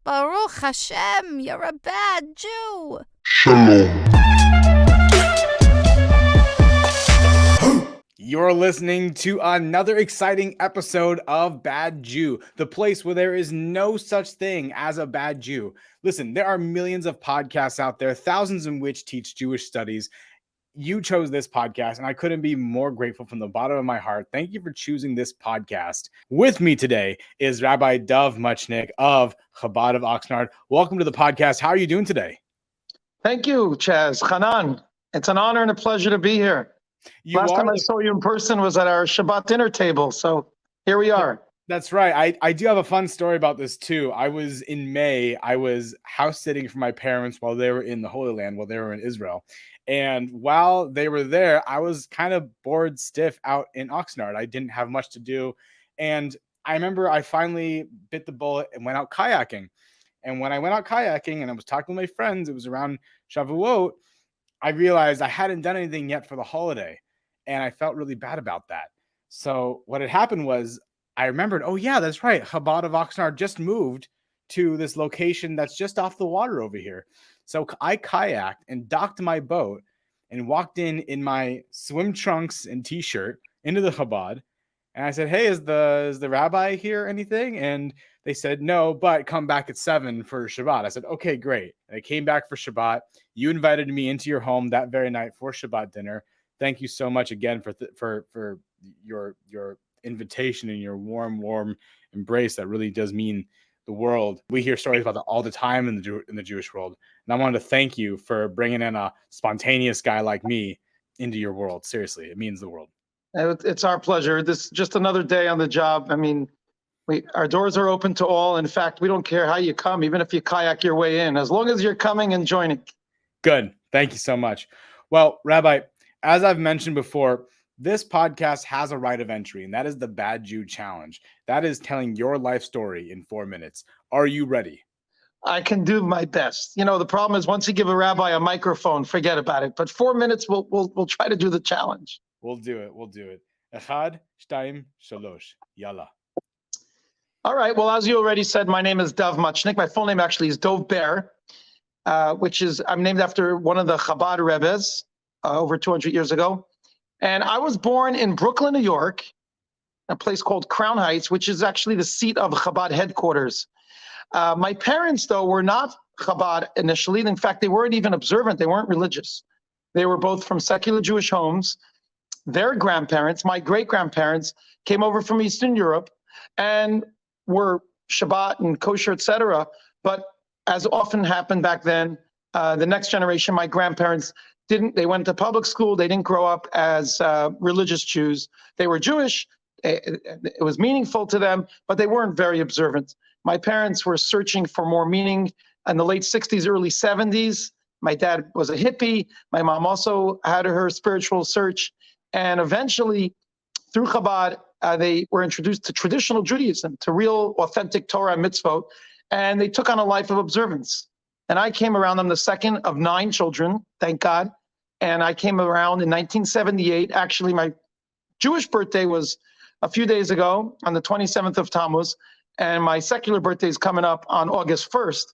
Baruch Hashem, you're a bad Jew. Shalom. You're listening to another exciting episode of Bad Jew, the place where there is no such thing as a bad Jew. Listen, there are millions of podcasts out there, thousands in which teach Jewish studies. You chose this podcast, and I couldn't be more grateful from the bottom of my heart. Thank you for choosing this podcast. With me today is Rabbi Dov Muchnik of Chabad of Oxnard. Welcome to the podcast. How are you doing today? Thank you, Chaz. Hanan, it's an honor and a pleasure to be here. Last time I saw you in person was at our Shabbat dinner table, so here we are. That's right. I do have a fun story about this too. In May, I was house sitting for my parents while they were in the Holy Land, while they were in Israel. And while they were there, I was kind of bored stiff out in Oxnard. I didn't have much to do. And I remember I finally bit the bullet and went out kayaking. And when I went out kayaking and I was talking with my friends, it was around Shavuot, I realized I hadn't done anything yet for the holiday. And I felt really bad about that. So what had happened was I remembered, oh yeah, that's right. Chabad of Oxnard just moved to this location that's just off the water over here. So I kayaked and docked my boat and walked in my swim trunks and t-shirt into the Chabad. And I said, hey, is the rabbi here anything? And they said, no, but come back at 7 for Shabbat. I said, okay, great. And I came back for Shabbat. You invited me into your home that very night for Shabbat dinner. Thank you so much again for your invitation and your warm embrace. That really does mean the world. We hear stories about that all the time in the Jewish world. And I wanted to thank you for bringing in a spontaneous guy like me into your world. Seriously, it means the world. It's our pleasure. This is just another day on the job. I mean, our doors are open to all. In fact, we don't care how you come, even if you kayak your way in, as long as you're coming and joining. Good. Thank you so much. Well, Rabbi, as I've mentioned before, this podcast has a right of entry, and that is the Bad Jew Challenge. That is telling your life story in 4 minutes. Are you ready? I can do my best. You know, the problem is once you give a rabbi a microphone, forget about it. But 4 minutes, we'll try to do the challenge. We'll do it. Echad, shtaim, shalosh. Yalla. All right. Well, as you already said, my name is Dov Muchnik. My full name actually is Dov Bear, I'm named after one of the Chabad Rebbes over 200 years ago. And I was born in Brooklyn, New York, a place called Crown Heights, which is actually the seat of Chabad headquarters. My parents, though, were not Chabad initially. In fact, they weren't even observant. They weren't religious. They were both from secular Jewish homes. Their grandparents, my great-grandparents, came over from Eastern Europe and were Shabbat and kosher, etc. But as often happened back then, the next generation, my grandparents, they went to public school. They didn't grow up as religious Jews. They were Jewish. It was meaningful to them, but they weren't very observant. My parents were searching for more meaning in the late 60s, early 70s. My dad was a hippie. My mom also had her spiritual search. And eventually, through Chabad, they were introduced to traditional Judaism, to real, authentic Torah and mitzvot, and they took on a life of observance. And I came around, I'm the second of 9 children, thank God. And I came around in 1978. Actually, my Jewish birthday was a few days ago on the 27th of Tammuz, and my secular birthday is coming up on August 1st.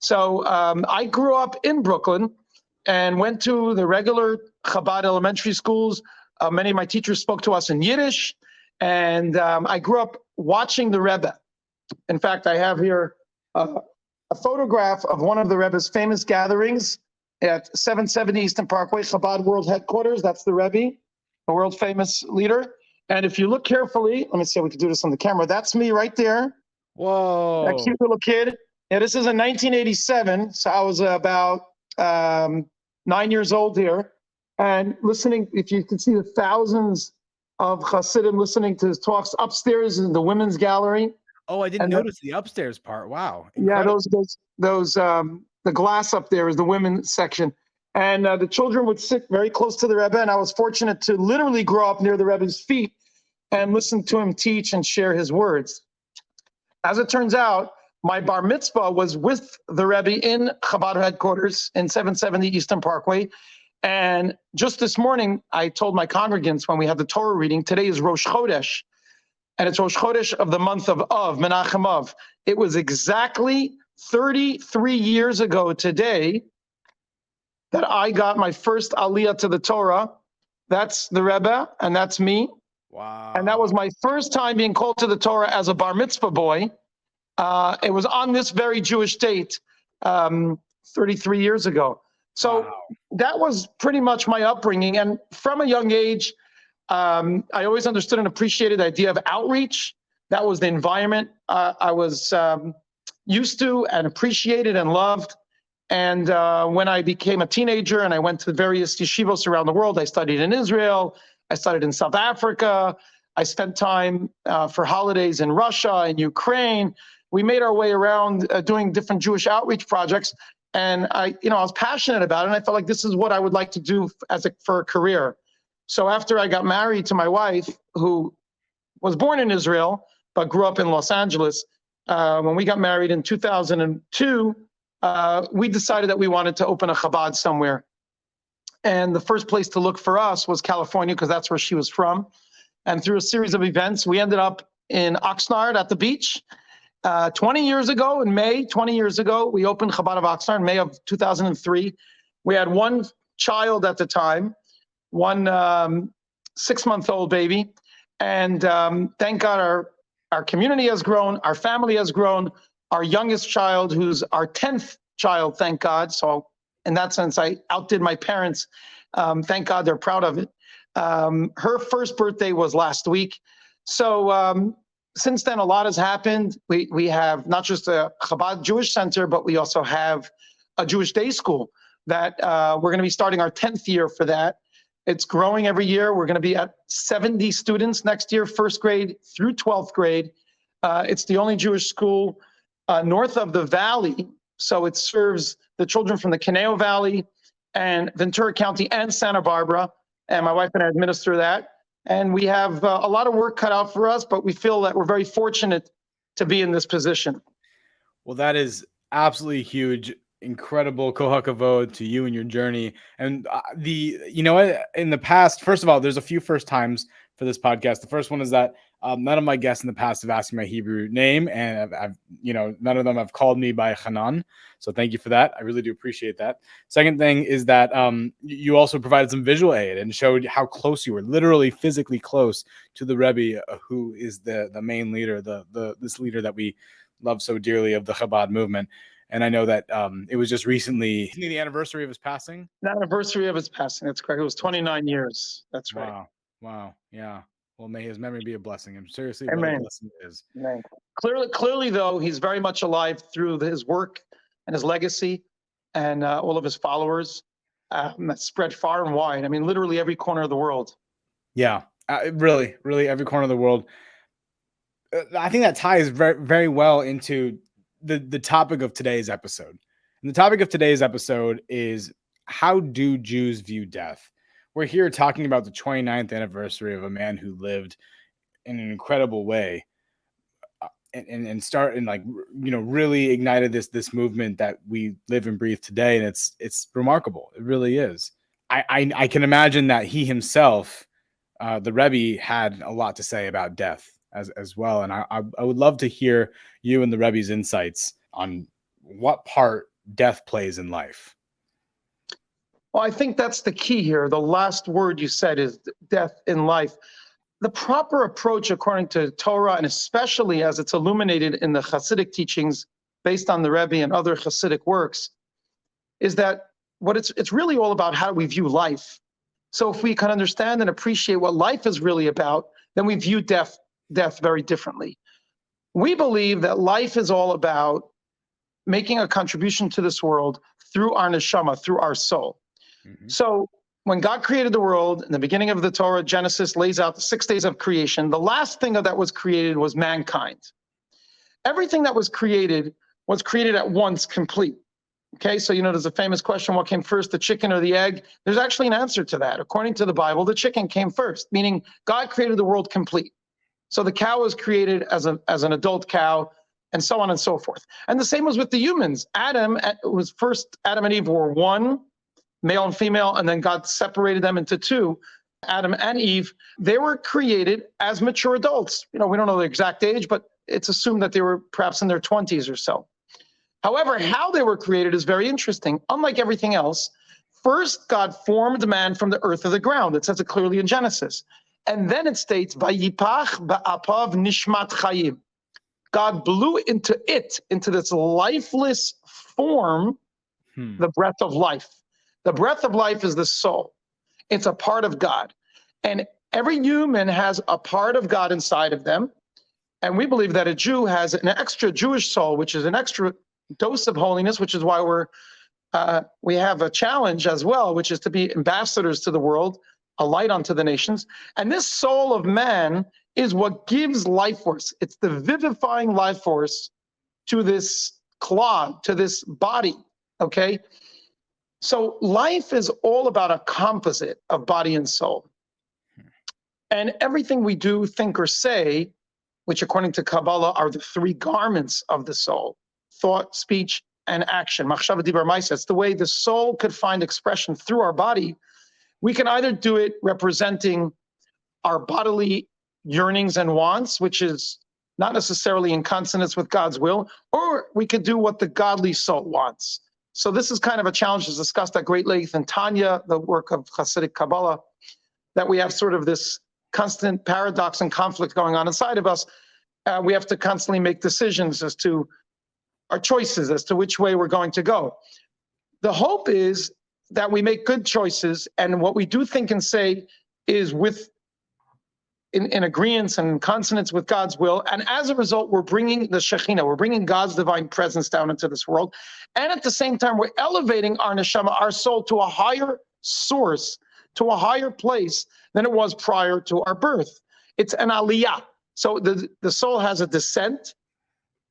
So I grew up in Brooklyn and went to the regular Chabad elementary schools. Many of my teachers spoke to us in Yiddish, and I grew up watching the Rebbe. In fact, I have here a photograph of one of the Rebbe's famous gatherings at 770 Eastern Parkway, Chabad World Headquarters. That's the Rebbe, a world famous leader. And if you look carefully, let me see if we can do this on the camera. That's me right there. Whoa. That cute little kid. Yeah, this is in 1987. So I was about 9 years old here. And listening, if you can see the thousands of Hasidim listening to his talks upstairs in the women's gallery. Oh, I didn't notice the upstairs part. Wow. Incredible. Yeah, those the glass up there is the women's section. And the children would sit very close to the Rebbe, and I was fortunate to literally grow up near the Rebbe's feet and listen to him teach and share his words. As it turns out, my bar mitzvah was with the Rebbe in Chabad headquarters in 770 Eastern Parkway. And just this morning, I told my congregants when we had the Torah reading, today is Rosh Chodesh, and it's Rosh Chodesh of the month of Menachem Av. It was exactly 33 years ago today that I got my first aliyah to the Torah. That's the Rebbe, and that's me. Wow. And that was my first time being called to the Torah as a bar mitzvah boy. It was on this very Jewish date, 33 years ago. So that was pretty much my upbringing. And from a young age, I always understood and appreciated the idea of outreach. That was the environment I was used to and appreciated and loved. And when I became a teenager and I went to various yeshivos around the world, I studied in Israel, I studied in South Africa, I spent time for holidays in Russia and Ukraine. We made our way around doing different Jewish outreach projects. And I was passionate about it. And I felt like this is what I would like to do for a career. So after I got married to my wife, who was born in Israel, but grew up in Los Angeles, when we got married in 2002, we decided that we wanted to open a Chabad somewhere. And the first place to look for us was California, because that's where she was from. And through a series of events, we ended up in Oxnard at the beach. 20 years ago, in May, 20 years ago, we opened Chabad of Oxnard in May of 2003. We had one child at the time, one 6-month-old baby. And thank God our community has grown, our family has grown. Our youngest child, who's our 10th child, thank God. So in that sense, I outdid my parents. Thank God they're proud of it. Her first birthday was last week. So since then, a lot has happened. We have not just a Chabad Jewish Center, but we also have a Jewish day school that we're going to be starting our 10th year for that. It's growing every year. We're going to be at 70 students next year, first grade through 12th grade. It's the only Jewish school north of the valley. So it serves the children from the Conejo Valley and Ventura County and Santa Barbara. And my wife and I administer that. And we have a lot of work cut out for us, but we feel that we're very fortunate to be in this position. Well, that is absolutely huge. Incredible kohak kavod to you and your journey. And in the past, first of all, there's a few first times for this podcast. The first one is that none of my guests in the past have asked me my Hebrew name, and I've none of them have called me by Hanan. So thank you for that. I really do appreciate that. Second thing is that you also provided some visual aid and showed how close you were, literally physically close to the Rebbe, who is the main leader, this leader that we love so dearly of the Chabad movement. And I know that it was just recently the anniversary of his passing. The anniversary of his passing. That's correct. It was 29 years. That's right. Wow. Yeah. Well, may his memory be a blessing. I'm seriously, Amen. what a blessing it is. Amen. Clearly, though, he's very much alive through his work and his legacy and all of his followers that spread far and wide. I mean, literally every corner of the world. Yeah, really every corner of the world. I think that ties very, very well into the topic of today's episode. And the topic of today's episode is, how do Jews view death? We're here talking about the 29th anniversary of a man who lived in an incredible way and really ignited this movement that we live and breathe today. And it's remarkable. It really is. I can imagine that he himself, the Rebbe, had a lot to say about death as well. And I would love to hear you and the Rebbe's insights on what part death plays in life. Well, I think that's the key here. The last word you said is death in life. The proper approach, according to Torah, and especially as it's illuminated in the Hasidic teachings based on the Rebbe and other Hasidic works, is that it's really all about how we view life. So if we can understand and appreciate what life is really about, then we view death very differently. We believe that life is all about making a contribution to this world through our neshama, through our soul. Mm-hmm. So when God created the world, in the beginning of the Torah, Genesis lays out the 6 days of creation. The last thing that was created was mankind. Everything that was created at once, complete. Okay, so there's a famous question, what came first, the chicken or the egg? There's actually an answer to that. According to the Bible, the chicken came first, meaning God created the world complete. So the cow was created as an adult cow, and so on and so forth. And the same was with the humans. Adam and Eve were one, male and female, and then God separated them into two. Adam and Eve, they were created as mature adults. We don't know the exact age, but it's assumed that they were perhaps in their 20s or so. However, how they were created is very interesting. Unlike everything else, first God formed man from the earth of the ground. It says it clearly in Genesis. And then it states, Vayipach ba'apav nishmat chayim. God blew into this lifeless form, the breath of life. The breath of life is the soul. It's a part of God. And every human has a part of God inside of them. And we believe that a Jew has an extra Jewish soul, which is an extra dose of holiness, which is why we have a challenge as well, which is to be ambassadors to the world, a light unto the nations. And this soul of man is what gives life force. It's the vivifying life force to this clod, to this body, okay? So life is all about a composite of body and soul. And everything we do, think, or say, which according to Kabbalah are the three garments of the soul: thought, speech, and action. Machshava, dibur, ma'aseh. It's the way the soul could find expression through our body. We can either do it representing our bodily yearnings and wants, which is not necessarily in consonance with God's will, or we could do what the godly soul wants. So this is kind of a challenge that's discussed at great length in Tanya, the work of Hasidic Kabbalah, that we have sort of this constant paradox and conflict going on inside of us. We have to constantly make decisions as to our choices, as to which way we're going to go. The hope is that we make good choices, and what we do think and say is in agreement and consonance with God's will. And as a result, we're bringing the Shekhinah, we're bringing God's divine presence down into this world. And at the same time, we're elevating our neshama, our soul, to a higher source, to a higher place than it was prior to our birth. It's an aliyah. So the soul has a descent,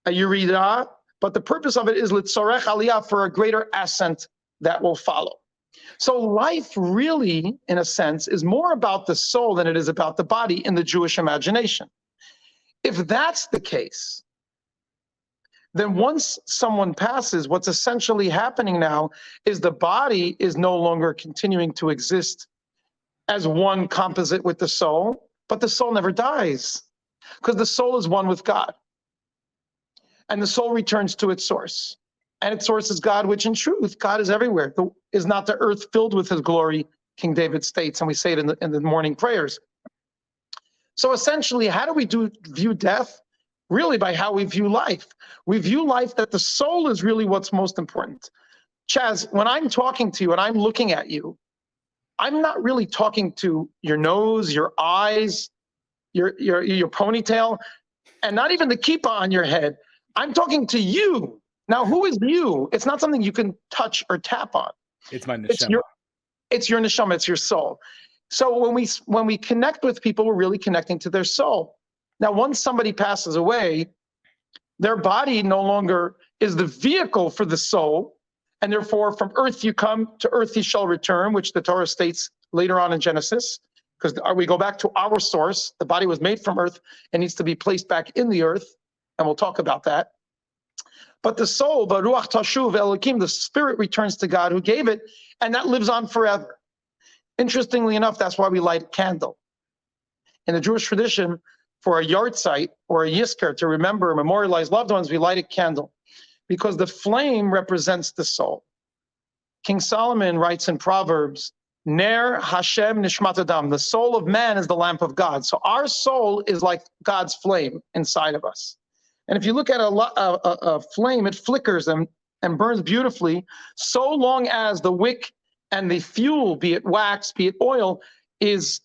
a yuridah, but the purpose of it is litzorech aliyah, for a greater ascent that will follow. So life really, in a sense, is more about the soul than it is about the body in the Jewish imagination. If that's the case, then once someone passes, what's essentially happening now is the body is no longer continuing to exist as one composite with the soul, but the soul never dies, because the soul is one with God. And the soul returns to its source. And its source is God, which in truth, God is everywhere. Is not the earth filled with his glory, King David states, and we say it in the morning prayers. So essentially, how do we view death? Really by how we view life. We view life that the soul is really what's most important. Chaz, when I'm talking to you and I'm looking at you, I'm not really talking to your nose, your eyes, your ponytail, and not even the kippah on your head. I'm talking to you. Now, who is you? It's not something you can touch or tap on. It's my neshama. It's your neshama, it's your soul. So when we connect with people, we're really connecting to their soul. Now, once somebody passes away, their body no longer is the vehicle for the soul, and therefore from earth you come, to earth you shall return, which the Torah states later on in Genesis, because we go back to our source. The body was made from earth and needs to be placed back in the earth, and we'll talk about that. But the soul, Baruch Tashuv Elokim, the spirit returns to God who gave it, and that lives on forever. Interestingly enough, that's why we light a candle. In the Jewish tradition, for a yahrzeit or a yizkar, to remember and memorialize loved ones, we light a candle, because the flame represents the soul. King Solomon writes in Proverbs, Ner Hashem Nishmat Adam, the soul of man is the lamp of God. So our soul is like God's flame inside of us. And if you look at a flame, it flickers and burns beautifully, so long as the wick and the fuel, be it wax, be it oil, is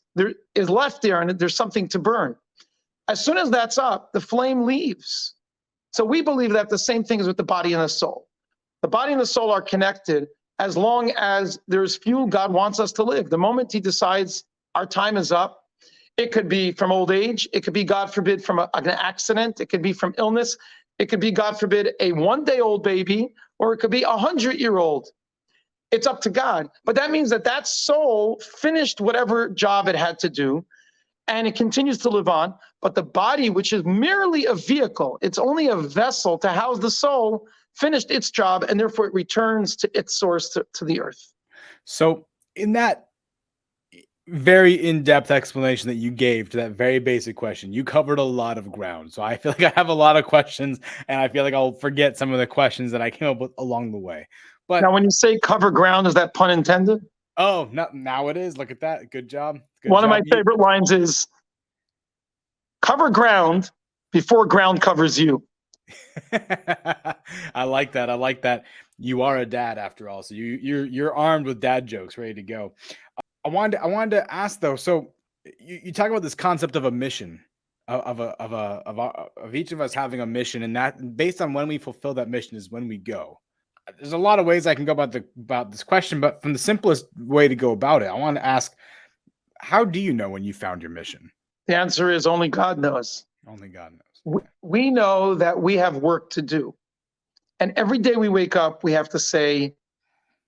left there and there's something to burn. As soon as that's up, the flame leaves. So we believe that the same thing is with the body and the soul. The body and the soul are connected as long as there's fuel. God wants us to live. The moment he decides our time is up, it could be from old age. It could be, God forbid, from an accident. It could be from illness. It could be, God forbid, a one-day-old baby, or it could be 100-year-old. It's up to God. But that means that soul finished whatever job it had to do, and it continues to live on. But the body, which is merely a vehicle, it's only a vessel to house the soul, finished its job, and therefore it returns to its source, to the earth. So in that very in-depth explanation that you gave to that very basic question. You covered a lot of ground. So I feel like I have a lot of questions, and I feel like I'll forget some of the questions that I came up with along the way. But Now, when you say cover ground, is that pun intended? oh, no, now it is. Look at that. Good job. Good One of job. my favorite lines is cover ground before ground covers you. I like that. I like that. You are a dad after all. So you're armed with dad jokes ready to go. I wanted to ask though. So you talk about this concept of a mission, of each of us having a mission, and that based on when we fulfill that mission is when we go. There's a lot of ways I can go about this question, but from the simplest way to go about it, I want to ask, how do you know when you found your mission? The answer is only God knows. Only God knows. We know that we have work to do. And every day we wake up, we have to say,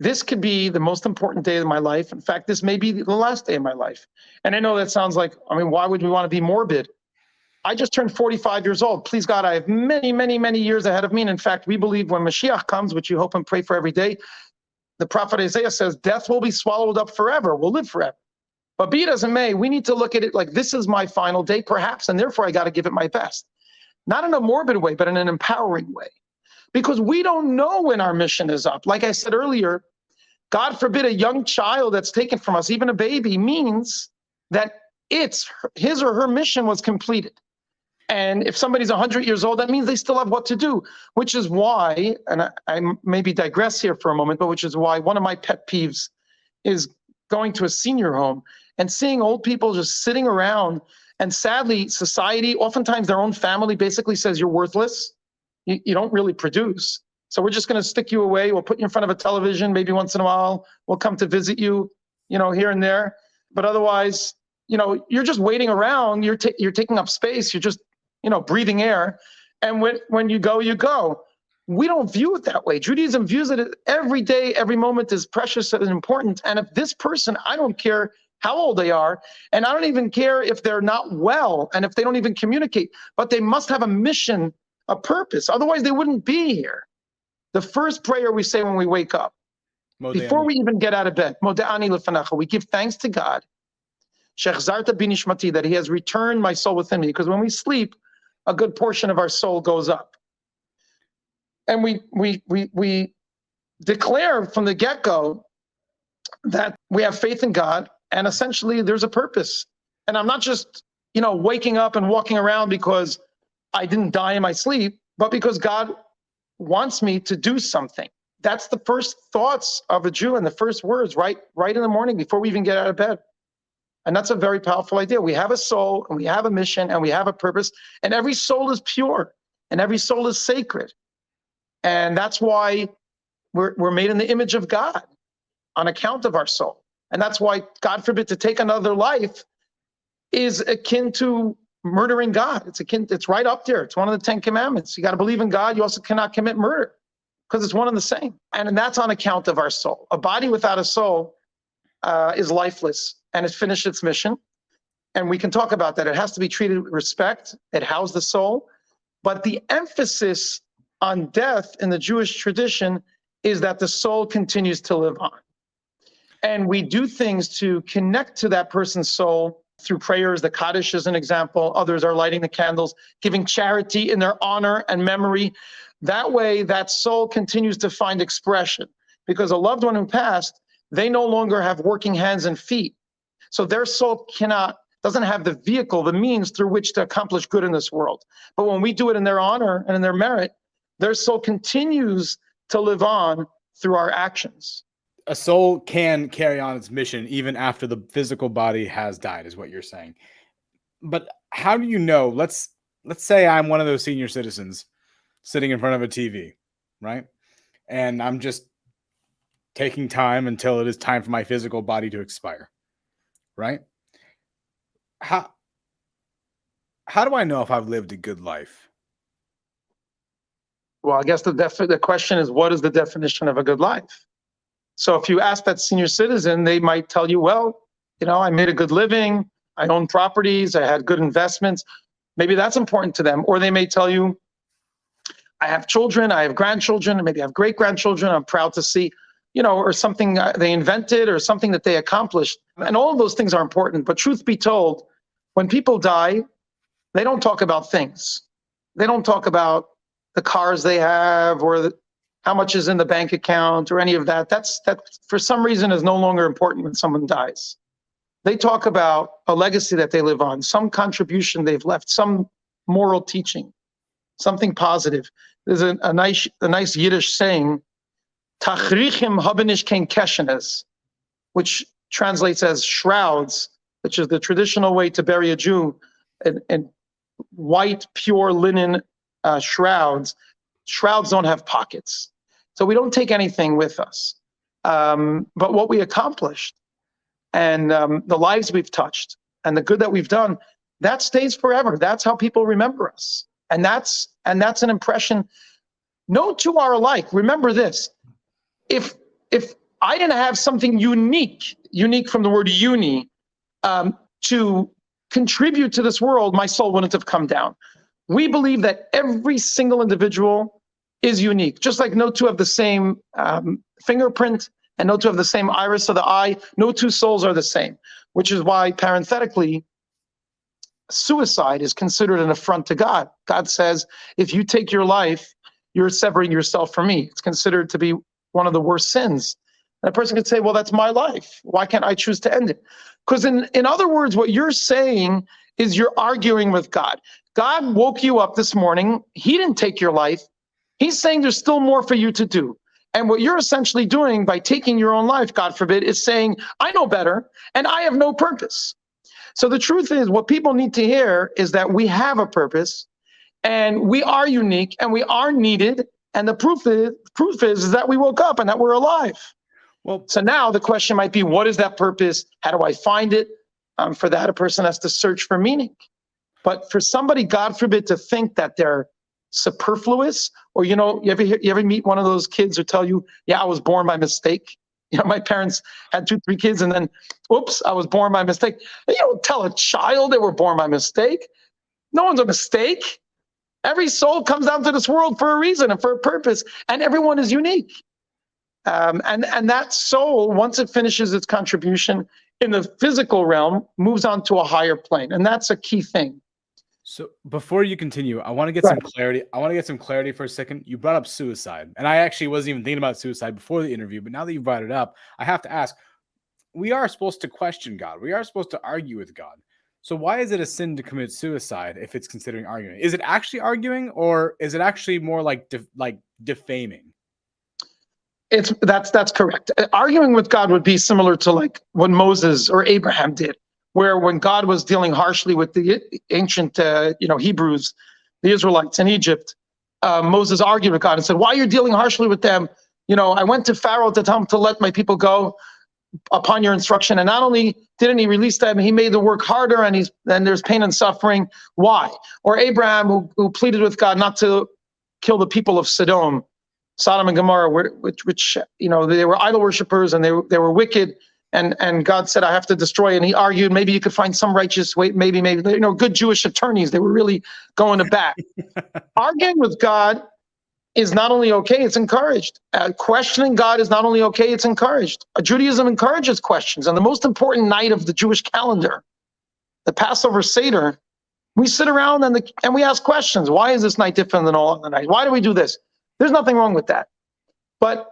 this could be the most important day of my life. In fact, this may be the last day of my life. And I know that sounds like, why would we want to be morbid? I just turned 45 years old. Please God, I have many, many, many years ahead of me. And in fact, we believe when Mashiach comes, which you hope and pray for every day, the prophet Isaiah says, death will be swallowed up forever. We'll live forever. But be it as it may, we need to look at it like this is my final day, perhaps, and therefore I got to give it my best. Not in a morbid way, but in an empowering way. Because we don't know when our mission is up. Like I said earlier, God forbid a young child that's taken from us, even a baby, means that his or her mission was completed. And if somebody's 100 years old, that means they still have what to do, which is why, and I maybe digress here for a moment, but which is why one of my pet peeves is going to a senior home and seeing old people just sitting around. And sadly, society, oftentimes their own family basically says you're worthless. You don't really produce. So we're just going to stick you away. We'll put you in front of a television. Maybe once in a while, we'll come to visit you, here and there. But otherwise, you're just waiting around. You're taking up space. You're just, breathing air. And when you go, you go. We don't view it that way. Judaism views it every day, every moment is precious and important. And if this person, I don't care how old they are, and I don't even care if they're not well, and if they don't even communicate, but they must have a mission, a purpose. Otherwise, they wouldn't be here. The first prayer we say when we wake up, before we even get out of bed, Moda'ani lefanacha, we give thanks to God, Shechzarta binishmati, that He has returned my soul within me. Because when we sleep, a good portion of our soul goes up. And we declare from the get-go that we have faith in God, and essentially there's a purpose. And I'm not just, waking up and walking around because I didn't die in my sleep, but because God wants me to do something. That's the first thoughts of a Jew and the first words, right in the morning before we even get out of bed. And that's a very powerful idea. We have a soul, and we have a mission, and we have a purpose, and every soul is pure, and every soul is sacred. And that's why we're made in the image of God on account of our soul. And that's why, God forbid, to take another life is akin to murdering God. It's right up there. It's one of the 10 commandments. You got to believe in God. You also cannot commit murder because it's one and the same. And that's on account of our soul. A body without a soul is lifeless and has finished its mission. And we can talk about that. It has to be treated with respect. It housed the soul. But the emphasis on death in the Jewish tradition is that the soul continues to live on. And we do things to connect to that person's soul through prayers. The Kaddish is an example. Others are lighting the candles, giving charity in their honor and memory. That way, that soul continues to find expression, because a loved one who passed, they no longer have working hands and feet. So their soul doesn't have the vehicle, the means through which to accomplish good in this world. But when we do it in their honor and in their merit, their soul continues to live on through our actions. A soul can carry on its mission even after the physical body has died, is what you're saying. But how do you know? Let's say I'm one of those senior citizens sitting in front of a TV, right? And I'm just taking time until it is time for my physical body to expire, right? How do I know if I've lived a good life? Well, I guess the question is, what is the definition of a good life? So if you ask that senior citizen, they might tell you, well, I made a good living, I own properties, I had good investments. Maybe that's important to them. Or they may tell you, I have children, I have grandchildren, maybe I have great-grandchildren, I'm proud to see. or something they invented or something that they accomplished. And all of those things are important. But truth be told, when people die, they don't talk about things. They don't talk about the cars they have or how much is in the bank account or any of that. That for some reason is no longer important when someone dies. They talk about a legacy that they live on, some contribution they've left, some moral teaching, something positive. There's a nice Yiddish saying, "Tachrichim habenish kein keshenes," which translates as shrouds, which is the traditional way to bury a Jew, and white, pure linen shrouds. Shrouds don't have pockets, so we don't take anything with us. But what we accomplished and the lives we've touched and the good that we've done, that stays forever. That's how people remember us, and that's an impression. No two are alike. Remember this: if I didn't have something unique from the word uni, to contribute to this world, my soul wouldn't have come down. We believe that every single individual is unique, just like no two have the same fingerprint and no two have the same iris of the eye. No two souls are the same, which is why, parenthetically, suicide is considered an affront to God. God says, if you take your life, you're severing yourself from me. It's considered to be one of the worst sins. And a person could say, well, that's my life. Why can't I choose to end it? Because in other words, what you're saying is you're arguing with God. God woke you up this morning. He didn't take your life. He's saying there's still more for you to do. And what you're essentially doing by taking your own life, God forbid, is saying, I know better and I have no purpose. So the truth is, what people need to hear is that we have a purpose and we are unique and we are needed. And the proof is that we woke up and that we're alive. Well, so now the question might be, what is that purpose? How do I find it? For that, a person has to search for meaning. But for somebody, God forbid, to think that they're superfluous, or, you ever meet one of those kids who tell you, yeah, I was born by mistake. My parents had 2-3 kids and then, oops, I was born by mistake. You don't tell a child they were born by mistake. No one's a mistake. Every soul comes down to this world for a reason and for a purpose, and everyone is unique. And that soul, once it finishes its contribution in the physical realm, moves on to a higher plane. And that's a key thing. So before you continue, I want to get some clarity. I want to get some clarity for a second. You brought up suicide, and I actually wasn't even thinking about suicide before the interview, but now that you brought it up, I have to ask, we are supposed to question God. We are supposed to argue with God. So why is it a sin to commit suicide if it's considering arguing? Is it actually arguing, or is it actually more like defaming? That's correct. Arguing with God would be similar to like what Moses or Abraham did, where when God was dealing harshly with the ancient Hebrews, the Israelites in Egypt, Moses argued with God and said, why are you dealing harshly with them? I went to Pharaoh to tell him to let my people go upon your instruction. And not only didn't he release them, he made the work harder, and there's pain and suffering. Why? Or Abraham, who pleaded with God not to kill the people of Sodom and Gomorrah, which they were idol worshippers and they were wicked, and God said, I have to destroy. And he argued, maybe you could find some righteous way, maybe, good Jewish attorneys. They were really going to bat. Arguing with God is not only okay, it's encouraged. Questioning God is not only okay, it's encouraged. Judaism encourages questions. On the most important night of the Jewish calendar, the Passover Seder, we sit around and we ask questions. Why is this night different than all other nights? Why do we do this? There's nothing wrong with that. But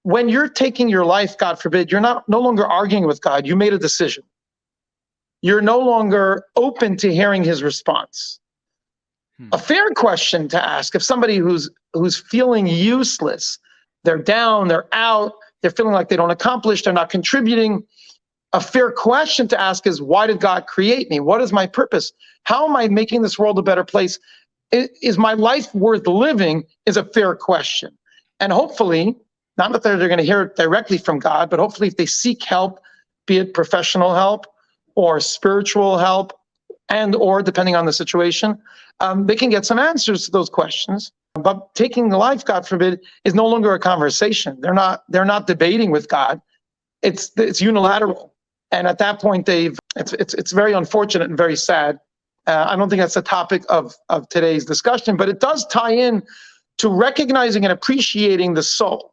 when you're taking your life, God forbid, you're no longer arguing with God. You made a decision. You're no longer open to hearing his response. A fair question to ask, if somebody who's feeling useless, they're down, they're out, they're feeling like they don't accomplish, they're not contributing, a fair question to ask is, why did God create me? What is my purpose? How am I making this world a better place? Is my life worth living is a fair question. And hopefully, not that they're going to hear it directly from God, but hopefully if they seek help, be it professional help or spiritual help, and or depending on the situation, they can get some answers to those questions. But taking the life, God forbid, is no longer a conversation. They're not debating with God. It's unilateral. And at that point, it's very unfortunate and very sad. I don't think that's the topic of today's discussion, but it does tie in to recognizing and appreciating the soul.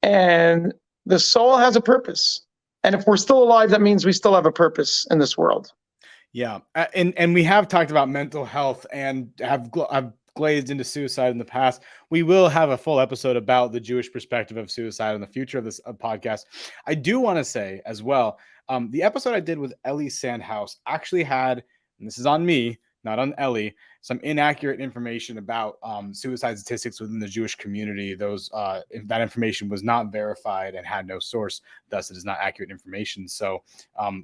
And The soul has a purpose. And if we're still alive, that means we still have a purpose in this world. Yeah. And we have talked about mental health and have glazed into suicide in the past. We will have a full episode about the Jewish perspective of suicide in the future of this podcast. I do want to say as well, the episode I did with Ellie Sandhouse actually had, and this is on me, not on Ellie, some inaccurate information about suicide statistics within the Jewish community. That information was not verified and had no source, thus it is not accurate information. So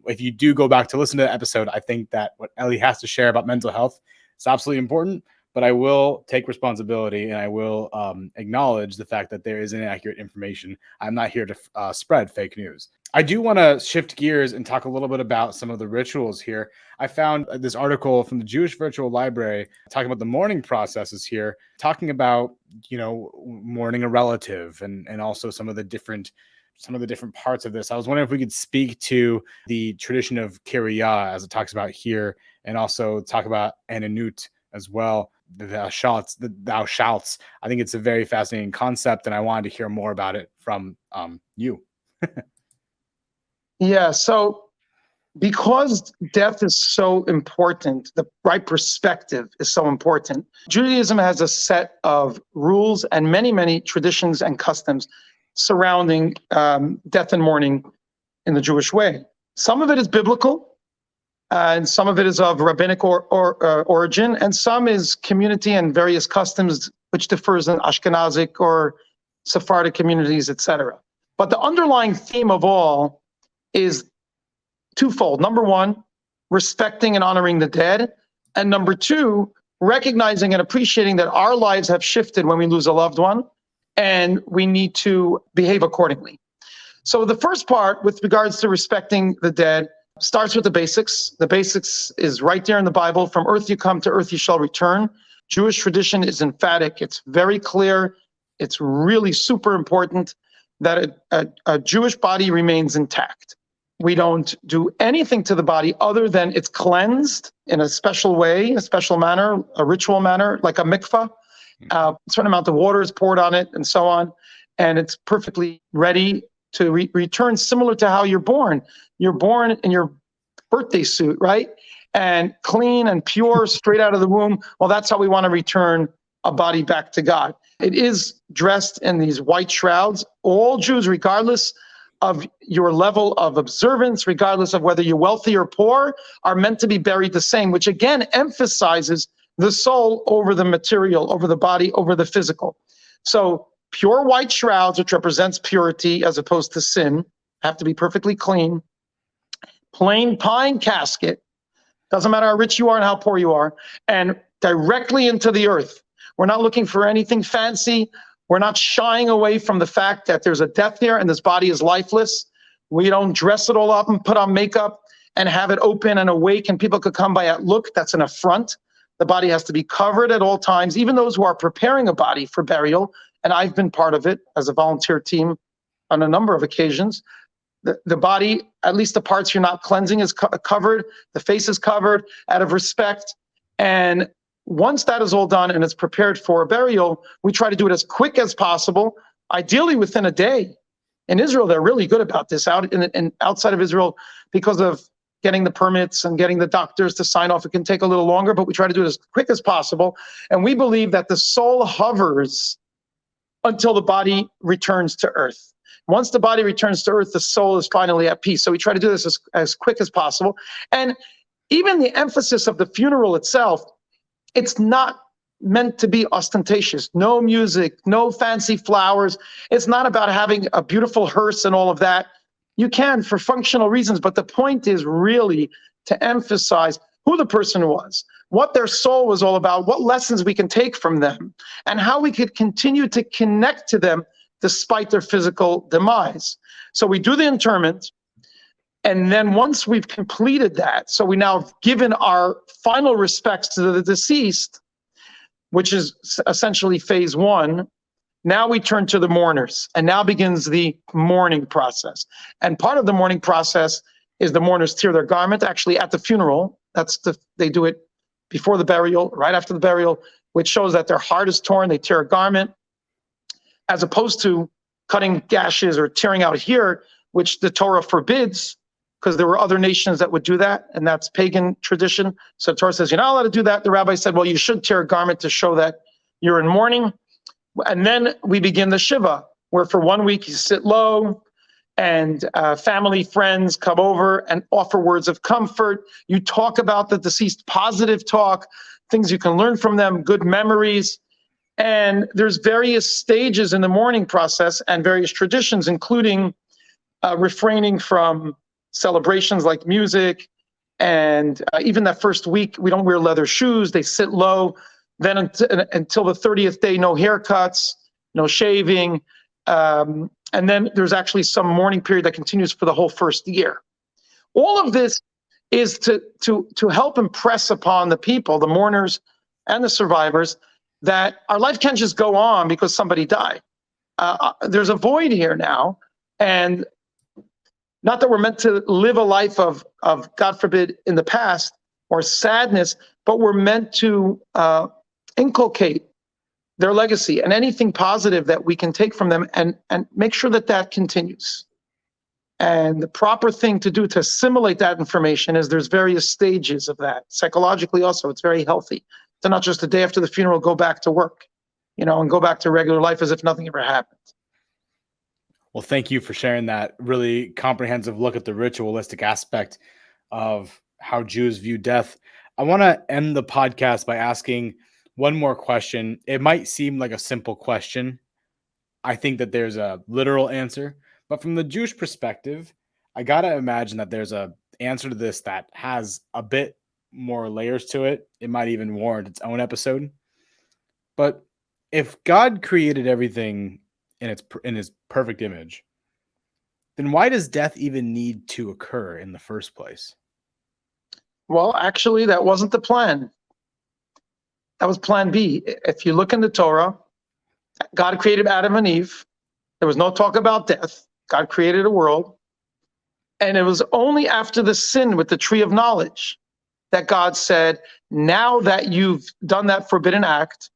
if you do go back to listen to the episode, I think that what Ellie has to share about mental health is absolutely important, but I will take responsibility and I will acknowledge the fact that there is inaccurate information. I'm not here to spread fake news. I do want to shift gears and talk a little bit about some of the rituals here. I found this article from the Jewish Virtual Library talking about the mourning processes here, talking about, mourning a relative and also some of the different parts of this. I was wondering if we could speak to the tradition of Kiriyah as it talks about here, and also talk about Ananut as well. Thou shalt. I think it's a very fascinating concept, and I wanted to hear more about it from you. Yeah, so because death is so important, the right perspective is so important. Judaism has a set of rules and many, many traditions and customs surrounding death and mourning in the Jewish way. Some of it is biblical, and some of it is of rabbinical origin, and some is community and various customs, which differs in Ashkenazic or Sephardic communities, etc. But the underlying theme of all is twofold. Number one, respecting and honoring the dead. And number two, recognizing and appreciating that our lives have shifted when we lose a loved one, and we need to behave accordingly. So the first part, with regards to respecting the dead, starts with the basics. The basics is right there in the Bible. From earth you come, to earth you shall return. Jewish tradition is emphatic. It's very clear. It's really super important that a Jewish body remains intact. We don't do anything to the body other than it's cleansed in a special way, a special manner, a ritual manner, like a mikvah. A certain amount of water is poured on it and so on. And it's perfectly ready to return, similar to how you're born. You're born in your birthday suit, right? And clean and pure, straight out of the womb. Well, that's how we want to return a body back to God. It is dressed in these white shrouds. All Jews, regardless of your level of observance, regardless of whether you're wealthy or poor, are meant to be buried the same, which again emphasizes the soul over the material, over the body, over the physical. So pure white shrouds, which represents purity as opposed to sin, have to be perfectly clean. Plain pine casket, doesn't matter how rich you are and how poor you are, and directly into the earth. We're not looking for anything fancy. We're not shying away from the fact that there's a death here and this body is lifeless. We don't dress it all up and put on makeup and have it open and awake and people could come by and look. That's an affront. The body has to be covered at all times, even those who are preparing a body for burial. And I've been part of it as a volunteer team on a number of occasions. The body, at least the parts you're not cleansing, is covered. The face is covered out of respect. And once that is all done and it's prepared for a burial, we try to do it as quick as possible, ideally within a day. In Israel, they're really good about this. Outside of Israel, because of getting the permits and getting the doctors to sign off, it can take a little longer, but we try to do it as quick as possible. And we believe that the soul hovers until the body returns to earth. Once the body returns to earth, the soul is finally at peace. So we try to do this as quick as possible. And even the emphasis of the funeral itself, it's not meant to be ostentatious. No music, no fancy flowers. It's not about having a beautiful hearse and all of that. You can for functional reasons, but the point is really to emphasize who the person was, what their soul was all about, what lessons we can take from them, and how we could continue to connect to them despite their physical demise. So we do the interment, and then once we've completed that, so we now have given our final respects to the deceased, which is essentially phase one, now we turn to the mourners, and now begins the mourning process. And part of the mourning process is the mourners tear their garment, actually at the funeral. They do it before the burial, right after the burial, which shows that their heart is torn, they tear a garment, as opposed to cutting gashes or tearing out here, which the Torah forbids, because there were other nations that would do that, and that's pagan tradition. So the Torah says, you're not allowed to do that. The rabbi said, well, you should tear a garment to show that you're in mourning. And then we begin the Shiva, where for 1 week you sit low, and family, friends come over and offer words of comfort. You talk about the deceased, positive talk, things you can learn from them, good memories. And there's various stages in the mourning process and various traditions, including refraining from celebrations like music. And even that first week, we don't wear leather shoes. They sit low. Then until the 30th day, no haircuts, no shaving. And then there's actually some mourning period that continues for the whole first year. All of this is to help impress upon the people, the mourners and the survivors, that our life can't just go on because somebody died. There's a void here now, and not that we're meant to live a life of God forbid, in the past or sadness, but we're meant to inculcate their legacy and anything positive that we can take from them, and make sure that that continues. And the proper thing to do to assimilate that information is there's various stages of that. Psychologically also, it's very healthy to not just the day after the funeral go back to work, and go back to regular life as if nothing ever happened. Well, thank you for sharing that really comprehensive look at the ritualistic aspect of how Jews view death. I want to end the podcast by asking one more question. It might seem like a simple question. I think that there's a literal answer, but from the Jewish perspective, I got to imagine that there's a answer to this that has a bit more layers to it. It might even warrant its own episode. But if God created everything in his perfect image, then why does death even need to occur in the first place? Well, actually, that wasn't the plan. That was plan B. If you look in the Torah, God created Adam and Eve. There was no talk about death. God created a world. And it was only after the sin with the tree of knowledge that God said, now that you've done that forbidden act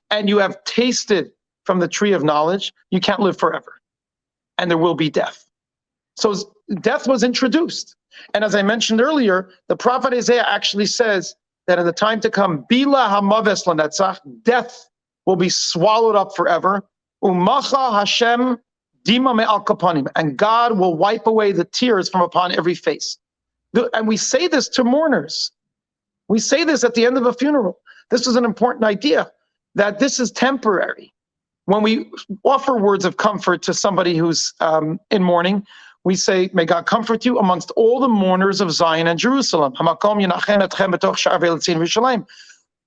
and you have tasted from the tree of knowledge, you can't live forever. And there will be death. So death was introduced. And as I mentioned earlier, the prophet Isaiah actually says that in the time to come, Bila hamaves lanetzach, death will be swallowed up forever. Umacha Hashem dima me'al kapanim, and God will wipe away the tears from upon every face. And we say this to mourners. We say this at the end of a funeral. This is an important idea, that this is temporary. When we offer words of comfort to somebody who's in mourning, we say, may God comfort you amongst all the mourners of Zion and Jerusalem.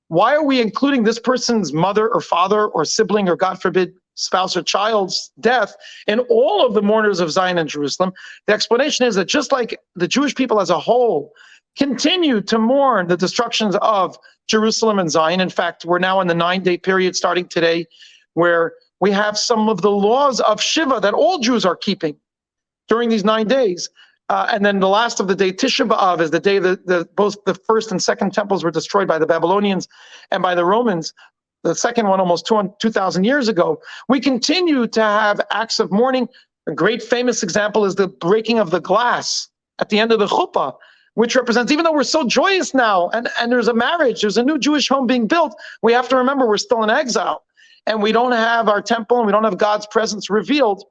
Why are we including this person's mother or father or sibling or, God forbid, spouse or child's death in all of the mourners of Zion and Jerusalem? The explanation is that just like the Jewish people as a whole continue to mourn the destructions of Jerusalem and Zion. In fact, we're now in the 9-day period starting today, where we have some of the laws of Shiva that all Jews are keeping during these 9 days. And then the last of the day, Tisha B'Av, is the day that both the first and second temples were destroyed by the Babylonians and by the Romans. The second one almost 2,000 years ago. We continue to have acts of mourning. A great famous example is the breaking of the glass at the end of the chuppah, which represents, even though we're so joyous now and there's a marriage, there's a new Jewish home being built, we have to remember we're still in exile and we don't have our temple and we don't have God's presence revealed.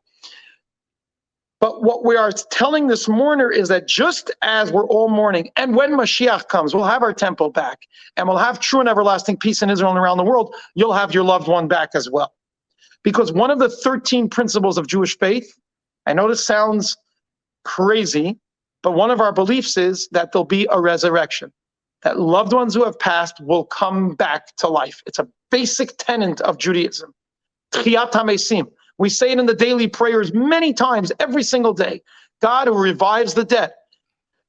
But what we are telling this mourner is that just as we're all mourning, and when Mashiach comes, we'll have our temple back, and we'll have true and everlasting peace in Israel and around the world, you'll have your loved one back as well. Because one of the 13 principles of Jewish faith, I know this sounds crazy, but one of our beliefs is that there'll be a resurrection, that loved ones who have passed will come back to life. It's a basic tenet of Judaism. Tchiyat HaMesim. We say it in the daily prayers many times, every single day. God who revives the dead.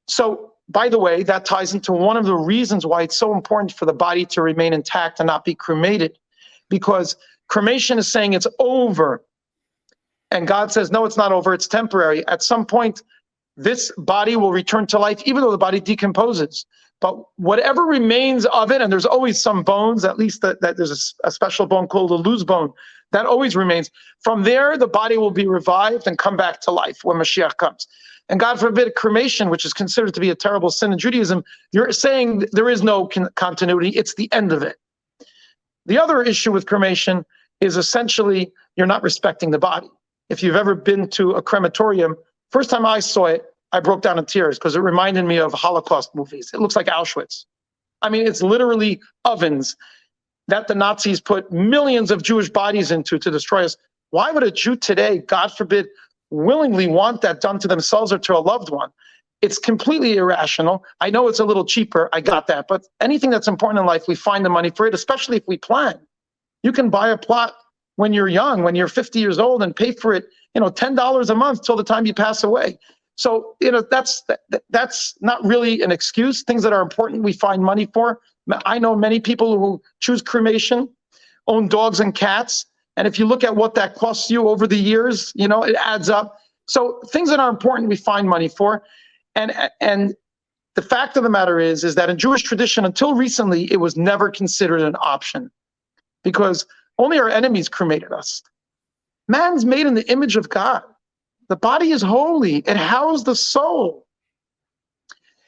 So, by the way, that ties into one of the reasons why it's so important for the body to remain intact and not be cremated. Because cremation is saying it's over. And God says, no, it's not over, it's temporary. At some point, this body will return to life, even though the body decomposes. But whatever remains of it, and there's always some bones, at least that there's a special bone called a loose bone, that always remains. From there, the body will be revived and come back to life when Mashiach comes. And God forbid, cremation, which is considered to be a terrible sin in Judaism, you're saying there is no continuity, it's the end of it. The other issue with cremation is essentially you're not respecting the body. If you've ever been to a crematorium, first time I saw it, I broke down in tears because it reminded me of Holocaust movies. It looks like Auschwitz. I mean, it's literally ovens that the Nazis put millions of Jewish bodies into to destroy us. Why would a Jew today, God forbid, willingly want that done to themselves or to a loved one? It's completely irrational. I know it's a little cheaper. I got that. But anything that's important in life, we find the money for it, especially if we plan. You can buy a plot when you're young, when you're 50 years old, and pay for it, $10 a month till the time you pass away. So, that's not really an excuse. Things that are important, we find money for. I know many people who choose cremation, own dogs and cats. And if you look at what that costs you over the years, it adds up. So things that are important, we find money for. And the fact of the matter is that in Jewish tradition, until recently, it was never considered an option because only our enemies cremated us. Man's made in the image of God. The body is holy. It houses the soul.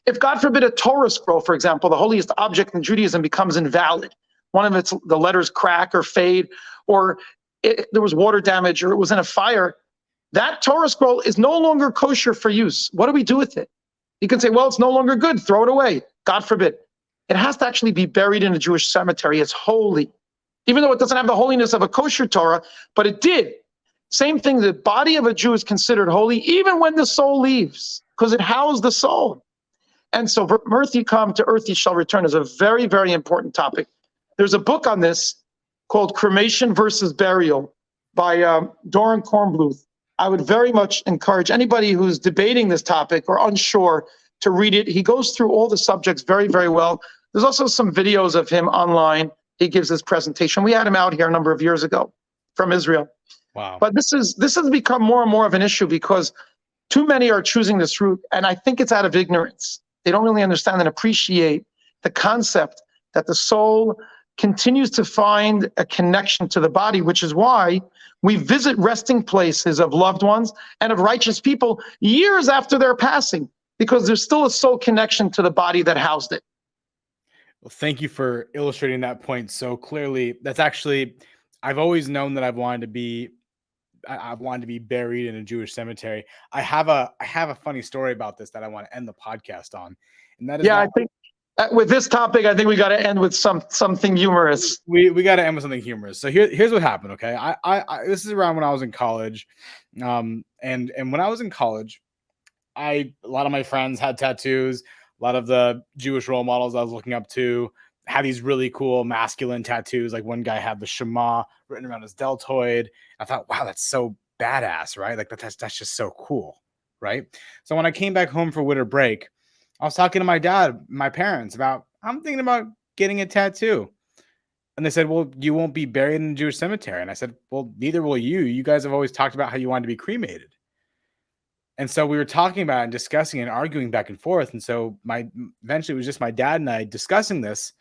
If God forbid a Torah scroll, for example, the holiest object in Judaism becomes invalid, one of the letters crack or fade, or there was water damage, or it was in a fire, that Torah scroll is no longer kosher for use. What do we do with it? You can say, well, it's no longer good, throw it away. God forbid. It has to actually be buried in a Jewish cemetery. It's holy. Even though it doesn't have the holiness of a kosher Torah, but it did. Same thing, the body of a Jew is considered holy even when the soul leaves, because it housed the soul. And so from earth you come, to earth you shall return is a very, very important topic. There's a book on this called Cremation versus Burial by Doran Kornbluth. I would very much encourage anybody who's debating this topic or unsure to read it. He goes through all the subjects very, very well. There's also some videos of him online. He gives his presentation. We had him out here a number of years ago from Israel. Wow. But this has become more and more of an issue because too many are choosing this route, and I think it's out of ignorance. They don't really understand and appreciate the concept that the soul continues to find a connection to the body, which is why we visit resting places of loved ones and of righteous people years after their passing, because there's still a soul connection to the body that housed it. Well, thank you for illustrating that point so clearly. That's actually, I've always known that I've wanted to be buried in a Jewish cemetery. I have a funny story about this that I want to end the podcast on, and that is I think with this topic, I think we got to end with something humorous. We got to end with something humorous. So here's what happened. Okay, I this is around when I was in college, and when I was in college, a lot of my friends had tattoos. A lot of the Jewish role models I was looking up to had these really cool masculine tattoos. Like one guy had the Shema written around his deltoid. I thought, wow, that's so badass, right? Like that's just so cool, right? So when I came back home for winter break, I was talking to my parents about, I'm thinking about getting a tattoo. And they said, well, you won't be buried in a Jewish cemetery. And I said, well, neither will you. You guys have always talked about how you wanted to be cremated. And so we were talking about it and discussing and arguing back and forth. And so eventually it was just my dad and I discussing this,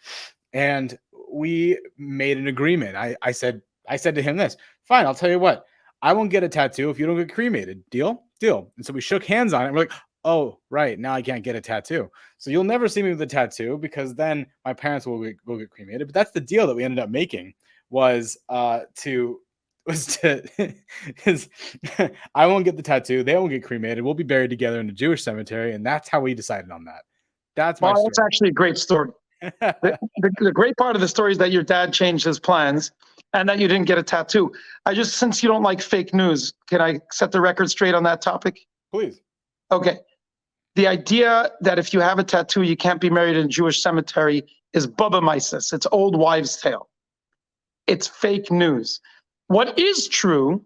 and we made an agreement. I said to him this, fine, I'll tell you what, I won't get a tattoo if you don't get cremated. Deal? Deal. And so we shook hands on it. And we're like, oh, right, now I can't get a tattoo. So you'll never see me with a tattoo because then my parents will get cremated. But that's the deal that we ended up making was I won't get the tattoo. They won't get cremated. We'll be buried together in a Jewish cemetery. And that's how we decided on that. That's actually a great story. The great part of the story is that your dad changed his plans and that you didn't get a tattoo. Since you don't like fake news, can I set the record straight on that topic? Please. Okay. The idea that if you have a tattoo, you can't be married in a Jewish cemetery is Bubba Mises. It's old wives' tale. It's fake news. What is true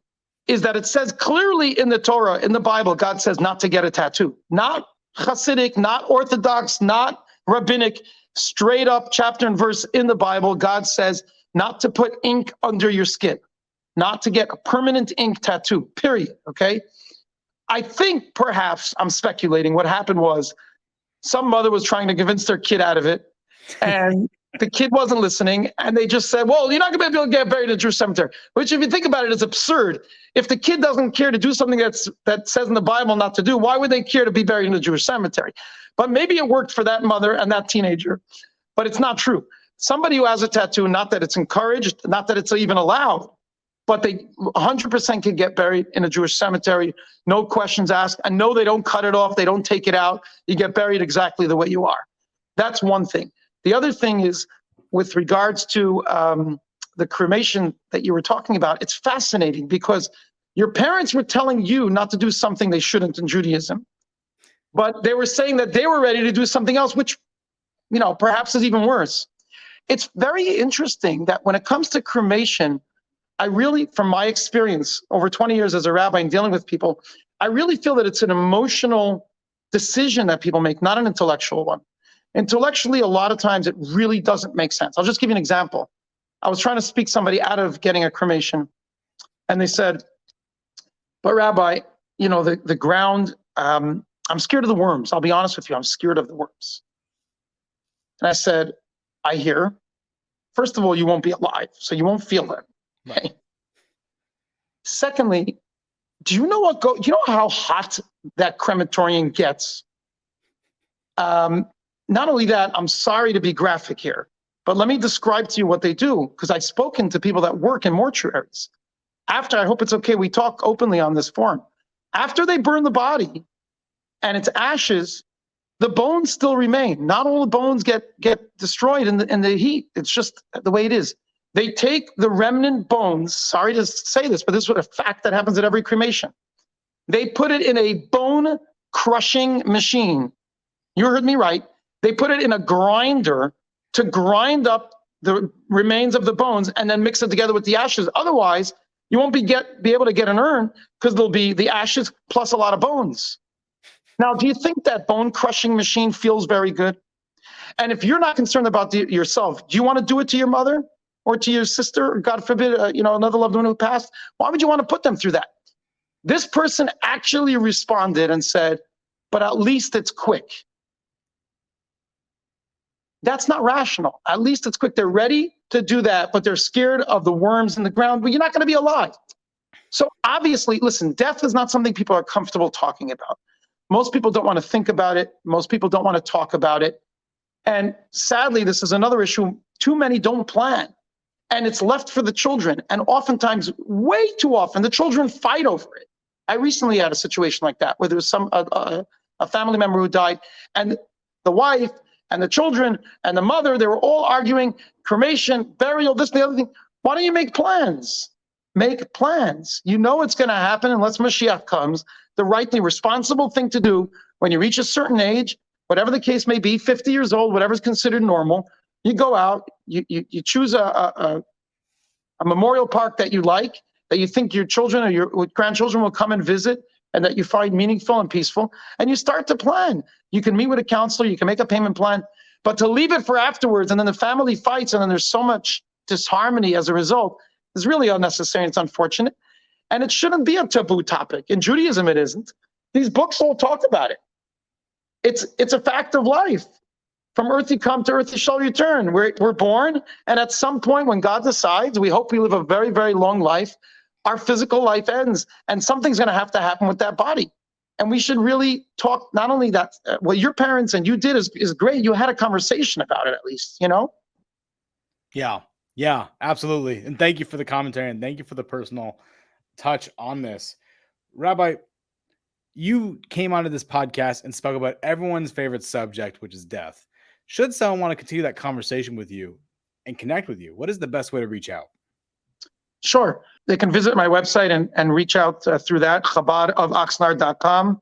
is that it says clearly in the Torah, in the Bible, God says not to get a tattoo. Not Hasidic, not Orthodox, not rabbinic. Straight up chapter and verse in the Bible, God says not to put ink under your skin, not to get a permanent ink tattoo, period, okay? I think perhaps, I'm speculating, what happened was some mother was trying to convince their kid out of it, and the kid wasn't listening, and they just said, well, you're not going to be able to get buried in a Jewish cemetery, which, if you think about it, is absurd. If the kid doesn't care to do something that says in the Bible not to do, why would they care to be buried in a Jewish cemetery? But maybe it worked for that mother and that teenager, but it's not true. Somebody who has a tattoo, not that it's encouraged, not that it's even allowed, but they 100% can get buried in a Jewish cemetery, no questions asked, and no, they don't cut it off, they don't take it out, you get buried exactly the way you are. That's one thing. The other thing is, with regards to the cremation that you were talking about, it's fascinating because your parents were telling you not to do something they shouldn't in Judaism, but they were saying that they were ready to do something else, which, perhaps is even worse. It's very interesting that when it comes to cremation, I really, from my experience over 20 years as a rabbi and dealing with people, I really feel that it's an emotional decision that people make, not an intellectual one. Intellectually, a lot of times it really doesn't make sense. I'll just give you an example. I was trying to speak somebody out of getting a cremation, and they said, but Rabbi, the ground, I'm scared of the worms. I'll be honest with you, I'm scared of the worms. And I said, I hear. First of all, you won't be alive, so you won't feel it. Okay. Right. Secondly, do you know how hot that crematorium gets? Not only that, I'm sorry to be graphic here, but let me describe to you what they do, because I've spoken to people that work in mortuaries. After, I hope it's okay, we talk openly on this forum. After they burn the body and its ashes, the bones still remain. Not all the bones get destroyed in the heat. It's just the way it is. They take the remnant bones, sorry to say this, but this is a fact that happens at every cremation. They put it in a bone crushing machine. You heard me right. They put it in a grinder to grind up the remains of the bones and then mix it together with the ashes. Otherwise, you won't be able to get an urn because there'll be the ashes plus a lot of bones. Now, do you think that bone crushing machine feels very good? And if you're not concerned about yourself, do you want to do it to your mother or to your sister, or God forbid, another loved one who passed? Why would you want to put them through that? This person actually responded and said, but at least it's quick. That's not rational. At least it's quick. They're ready to do that, but they're scared of the worms in the ground. But you're not going to be alive. So obviously, listen, death is not something people are comfortable talking about. Most people don't want to think about it. Most people don't want to talk about it. And sadly, this is another issue. Too many don't plan. And it's left for the children. And oftentimes, way too often, the children fight over it. I recently had a situation like that where there was a family member who died, and the wife and the children and the mother, they were all arguing cremation, burial, this, the other thing. Why don't you make plans? Make plans. You know it's going to happen unless Mashiach comes. The rightly responsible thing to do when you reach a certain age, whatever the case may be, 50 years old, whatever's considered normal, you go out, you choose a memorial park that you like, that you think your children or your grandchildren will come and visit, and that you find meaningful and peaceful, and you start to plan. You can meet with a counselor, you can make a payment plan, but to leave it for afterwards and then the family fights and then there's so much disharmony as a result is really unnecessary. It's unfortunate. And it shouldn't be a taboo topic. In Judaism, it isn't. These books all talk about it. It's a fact of life. From earth you come, to earth you shall return. We're born, and at some point when God decides, we hope we live a very, very long life, our physical life ends, and something's going to happen with that body. And we should really talk, not only that, what your parents and you did is great. You had a conversation about it, at least, Yeah, absolutely. And thank you for the commentary, and thank you for the personal touch on this. Rabbi, you came onto this podcast and spoke about everyone's favorite subject, which is death. Should someone want to continue that conversation with you and connect with you, what is the best way to reach out? Sure. They can visit my website and reach out through that, ChabadofOxnard.com.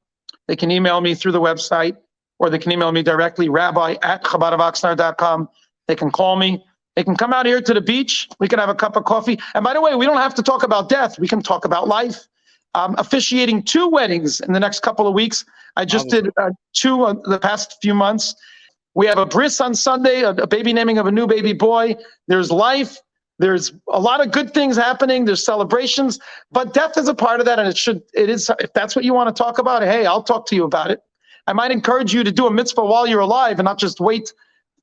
They can email me through the website, or they can email me directly, rabbi@ChabadofOxnard.com. They can call me. They can come out here to the beach. We can have a cup of coffee. And by the way, we don't have to talk about death. We can talk about life. Officiating 2 weddings in the next couple of weeks. I just did 2 the past few months. We have a bris on Sunday, a baby naming of a new baby boy. There's life. There's a lot of good things happening. There's celebrations, but death is a part of that. And it is, if that's what you want to talk about, hey, I'll talk to you about it. I might encourage you to do a mitzvah while you're alive and not just wait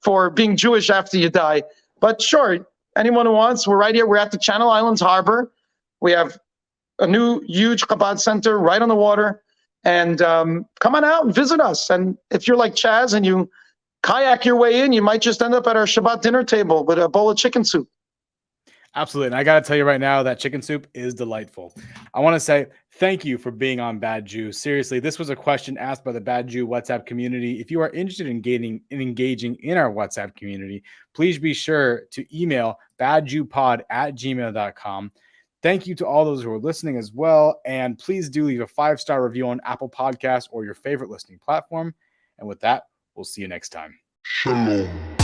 for being Jewish after you die. But sure, anyone who wants, we're right here. We're at the Channel Islands Harbor. We have a new huge Chabad center right on the water. And come on out and visit us. And if you're like Chaz and you kayak your way in, you might just end up at our Shabbat dinner table with a bowl of chicken soup. Absolutely. And I got to tell you right now, that chicken soup is delightful. I want to say thank you for being on Bad Jew. Seriously, this was a question asked by the Bad Jew WhatsApp community. If you are interested in engaging in our WhatsApp community, please be sure to email badjewpod@gmail.com. Thank you to all those who are listening as well. And please do leave a 5-star review on Apple Podcasts or your favorite listening platform. And with that, we'll see you next time. Shalom.